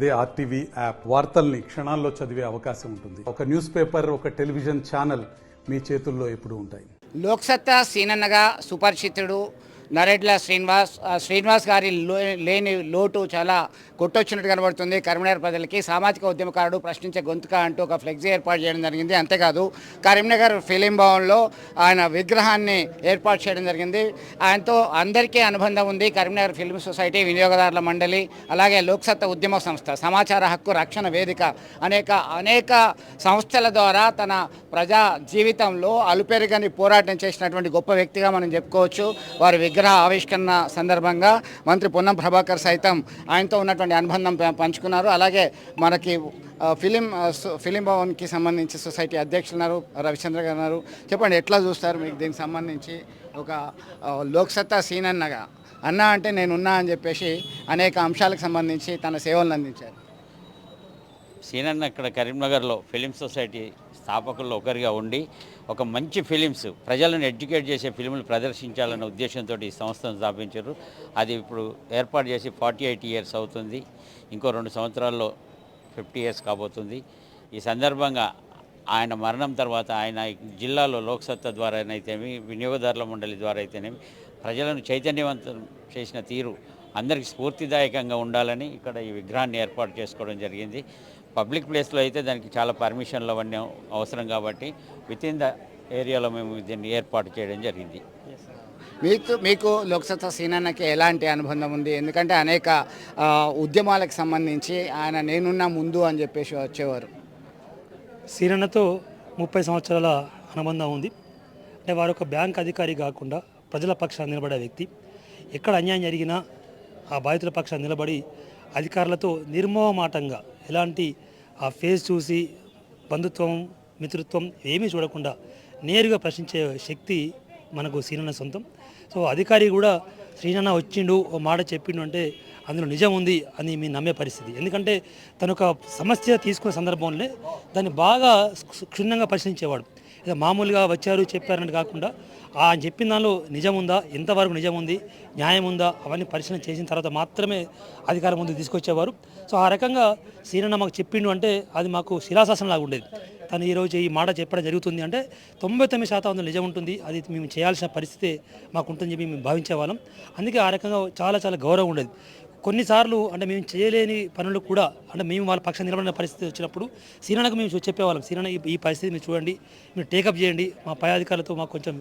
అదే RTV app వార్తల్ని క్షణాల్లో చదివే అవకాశం ఉంటుంది. ఒక న్యూస్ పేపర్, ఒక టెలివిజన్ ఛానల్ మీ చేతుల్లో ఎప్పుడూ ఉంటాయి. లోక్సత్తా సీనన్నగా సుపరిచితుడు నరేడ్ల శ్రీనివాస్ గారి లేని లోటు చాలా కొట్టొచ్చినట్టు కనబడుతుంది. కరీంనగర్ ప్రజలకి సామాజిక ఉద్యమకారుడు ప్రశ్నించే గొంతుక అంటూ ఒక ఫ్లెక్సీ ఏర్పాటు చేయడం జరిగింది. అంతేకాదు కరీంనగర్ ఫిలిం భవన్లో ఆయన విగ్రహాన్ని ఏర్పాటు చేయడం జరిగింది. ఆయనతో అందరికీ అనుబంధం ఉంది. కరీంనగర్ ఫిల్మ్ సొసైటీ, వినియోగదారుల మండలి, అలాగే లోక్సత్తా ఉద్యమ సంస్థ, సమాచార హక్కు రక్షణ వేదిక, అనేక సంస్థల ద్వారా తన ప్రజా జీవితంలో అలుపెరగని పోరాటం చేసినటువంటి గొప్ప వ్యక్తిగా మనం చెప్పుకోవచ్చు. వారి విగ్రహ ఆవిష్కరణ సందర్భంగా మంత్రి పొన్నం ప్రభాకర్ సైతం ఆయనతో ఉన్నటువంటి అనుబంధం పంచుకున్నారు. అలాగే మనకి ఫిలిం భవన్కి సంబంధించి సొసైటీ అధ్యక్షులు ఉన్నారు, రవిచంద్ర గారు ఉన్నారు. చెప్పండి, ఎట్లా చూస్తారు మీకు దీనికి సంబంధించి? ఒక లోక్సత్తా సీనన్నగా అన్నా అంటే నేనున్నా అని చెప్పేసి అనేక అంశాలకు సంబంధించి తన సేవలను అందించారు. సీనన్న ఇక్కడ కరీంనగర్లో ఫిలిం సొసైటీ స్థాపకుల్లో ఒకరిగా ఉండి ఒక మంచి ఫిలిమ్స్, ప్రజలను ఎడ్యుకేట్ చేసే ఫిలింలు ప్రదర్శించాలన్న ఉద్దేశంతో ఈ సంస్థను స్థాపించారు. అది ఇప్పుడు ఏర్పాటు చేసి 48 ఇయర్స్ అవుతుంది. ఇంకో 2 సంవత్సరాల్లో 50 ఇయర్స్ కాబోతుంది. ఈ సందర్భంగా ఆయన మరణం తర్వాత ఆయన జిల్లాలో లోక్సత్తా ద్వారా అయితేనేమి, వినియోగదారుల మండలి ద్వారా అయితేనేమి ప్రజలను చైతన్యవంతం చేసిన తీరు అందరికీ స్ఫూర్తిదాయకంగా ఉండాలని ఇక్కడ ఈ విగ్రహాన్ని ఏర్పాటు చేసుకోవడం జరిగింది. పబ్లిక్ ప్లేస్లో అయితే దానికి చాలా పర్మిషన్లు అవన్నీ అవసరం కాబట్టి విత్ ఇన్ ద ఏరియాలో మేము దీన్ని ఏర్పాటు చేయడం జరిగింది. మీకు లోక్సత్తా సీనన్నకి ఎలాంటి అనుబంధం ఉంది? ఎందుకంటే అనేక ఉద్యమాలకు సంబంధించి ఆయన నేనున్నా ముందు అని చెప్పేసి వచ్చేవారు. సీనన్నతో 30 సంవత్సరాల అనుబంధం ఉంది. అంటే వారు ఒక బ్యాంక్ అధికారి కాకుండా ప్రజల పక్షాన్ని నిలబడే వ్యక్తి. ఎక్కడ అన్యాయం జరిగినా ఆ బాధితుల పక్షాన్ని నిలబడి అధికారులతో నిర్మోహమాటంగా ఎలాంటి ఆ ఫేస్ చూసి బంధుత్వం, మిత్రత్వం ఏమీ చూడకుండా నేరుగా ప్రశ్నించే శక్తి మనకు సీనన్న సొంతం. సో అధికారి కూడా శ్రీనన్న వచ్చిండు, ఓ మాట చెప్పిండు అంటే అందులో నిజం ఉంది అని మీరు నమ్మే పరిస్థితి. ఎందుకంటే తను ఒక సమస్య తీసుకునే సందర్భంలో దాన్ని బాగా క్షుణ్ణంగా పరిశీలించేవాడు. ఏదో మామూలుగా వచ్చారు చెప్పారని కాకుండా ఆయన చెప్పిన దానిలో నిజం ఉందా, ఎంతవరకు నిజం ఉంది, న్యాయం ఉందా, అవన్నీ పరిశీలన చేసిన తర్వాత మాత్రమే అధికారం ముందుకు తీసుకొచ్చేవారు. సో ఆ రకంగా సీనన్న మాకు చెప్పిండు అంటే అది మాకు శిలాశాసనంలాగా ఉండేది. తను ఈరోజు ఈ మాట చెప్పడం జరుగుతుంది అంటే 99% అందులో నిజం ఉంటుంది. అది మేము చేయాల్సిన పరిస్థితి మాకు ఉంటుందని చెప్పి మేము భావించేవాళ్ళం. అందుకే ఆ రకంగా చాలా చాలా గౌరవం ఉండేది. కొన్నిసార్లు అంటే మేము చేయలేని పనులు కూడా అంటే మేము వాళ్ళ పక్షం నిలబడిన పరిస్థితి వచ్చినప్పుడు సీనన్నకు మేము చెప్పేవాళ్ళం, సీనన్న ఈ పరిస్థితి మీరు చూడండి, మీరు టేకప్ చేయండి, మా పై అధికారులతో మాకు కొంచెం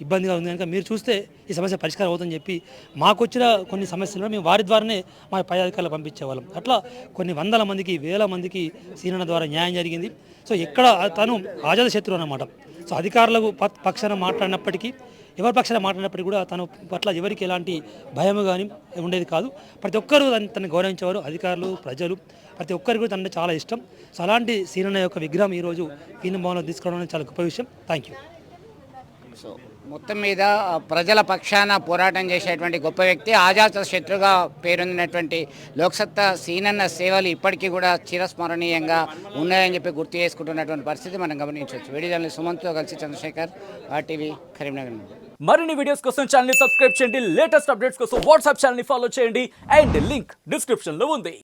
ఇబ్బందిగా ఉంది కనుక మీరు చూస్తే ఈ సమస్య పరిష్కారం అవుతుందని చెప్పి మాకు వచ్చిన కొన్ని సమస్యలను మేము వారి ద్వారానే మా పై అధికారులు పంపించేవాళ్ళం. అట్లా కొన్ని వందల మందికి, వేల మందికి సీనన్న ద్వారా న్యాయం జరిగింది. సో ఎక్కడ తను ఆజాద శత్రువు అన్నమాట. సో అధికారులకు పక్షాన మాట్లాడినప్పటికీ, ఎవరి పక్షాన మాట్లాడినప్పటికీ కూడా తన పట్ల ఎవరికి ఎలాంటి భయం కానీ ఉండేది కాదు. ప్రతి ఒక్కరూ తనని గౌరవించేవారు, అధికారులు, ప్రజలు, ప్రతి ఒక్కరికి కూడా తనని చాలా ఇష్టం. సో అలాంటి సీనన్న యొక్క విగ్రహం ఈరోజు ఫిలిం భవన్లో తీసుకోవడం అనేది చాలా గొప్ప విషయం. Thank you. సో మొత్తం మీద ప్రజల పక్షాన పోరాటం చేసేటువంటి గొప్ప వ్యక్తి, ఆజాత శత్రుగా పేరొందినటువంటి లోక్సత్తా సీనన్న సేవలు ఇప్పటికీ కూడా చిరస్మరణీయంగా ఉన్నాయని చెప్పి గుర్తు చేసుకుంటున్నటువంటి పరిస్థితి మనం గమనించవచ్చు. వీడియో జర్నలిస్ట్ సుమంత్తో కలిసి చంద్రశేఖర్, ఆర్టీవీ, కరీంనగర్. మరిన్ని వీడియోస్ కోసం ఛానల్ ని సబ్స్క్రైబ్ చేయండి. లేటెస్ట్ అప్డేట్స్ కోసం వాట్సాప్ ఛానల్ ని ఫాలో చేయండి. అండ్ లింక్ డిస్క్రిప్షన్ లో ఉంది.